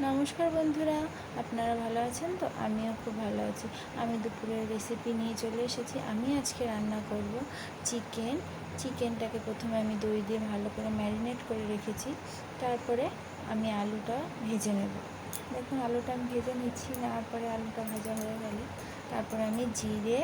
নমস্কার বন্ধুরা, আপনারা ভালো আছেন তো? আমিও খুব ভালো আছি। আমি দুপুরের রেসিপি নিয়ে চলে এসেছি। আমি আজকে রান্না করব চিকেনটাকে প্রথমে আমি দই দিয়ে ভালো করে ম্যারিনেট করে রেখেছি। তারপরে আমি আলুটা ভেজে নেব। দেখুন, আলুটা আমি ভেজে নিচ্ছি। নেওয়ার পরে আলুটা ভাজা হয়ে গেলে তারপরে আমি জিরে,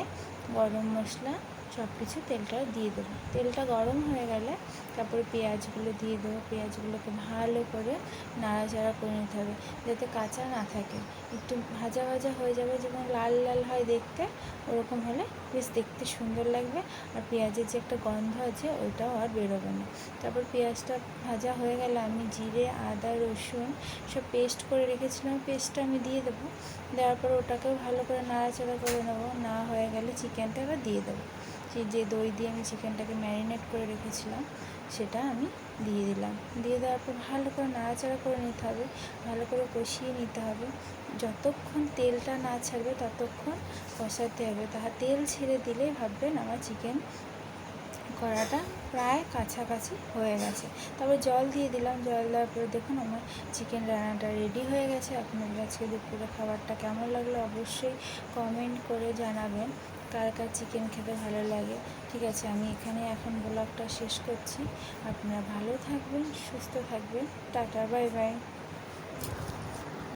গরম মশলা সব কিছু তেলটা দিয়ে দেবো। তেলটা গরম হয়ে গেলে তারপরে পেঁয়াজগুলো দিয়ে দেবো। পেঁয়াজগুলোকে ভালো করে নাড়াচাড়া করে নিতে হবে যাতে কাঁচা না থাকে। একটু ভাজা ভাজা হয়ে যাবে, যেমন লাল লাল হয় দেখতে, ওরকম হলে বেশ দেখতে সুন্দর লাগবে। আর পেঁয়াজের যে একটা গন্ধ আছে ওইটাও আর বেরোবে না। তারপর পেঁয়াজটা ভাজা হয়ে গেলে আমি জিরে, আদা, রসুন সব পেস্ট করে রেখেছিলাম, পেস্টটা আমি দিয়ে দেবো। দেওয়ার পর ওটাকেও ভালো করে নাড়াচাড়া করে নেবো। না হয়ে গেলে চিকেনটা এবার দিয়ে দেবো। যে দই দিয়ে আমি চিকেনটাকে ম্যারিনেট করে রেখেছিলাম সেটা আমি দিয়ে দিলাম। দিয়ে দেওয়ার পর ভালো করে নাড়াচাড়া করে নিতে হবে, ভালো করে কষিয়ে নিতে হবে। যতক্ষণ তেলটা না ছাড়বে ততক্ষণ কষাতে হবে। তেল ছেড়ে দিলেই ভাববেন আমার চিকেন কড়াটা প্রায় কাছাকাছি হয়ে গেছে। তারপর জল দিয়ে দিলাম। জল দেওয়ার পরে দেখুন আমার চিকেন রান্নাটা রেডি হয়ে গেছে। আপনাদের আজকে দুপুরে খাবারটা কেমন লাগলো অবশ্যই কমেন্ট করে জানাবেন। কার কার চিকেন খেতে ভালো লাগে। ঠিক আছে, আমি এখানে এখন ব্লগটা শেষ করছি। আপনারা ভালো থাকবেন, সুস্থ থাকবেন। Tata, bye bye.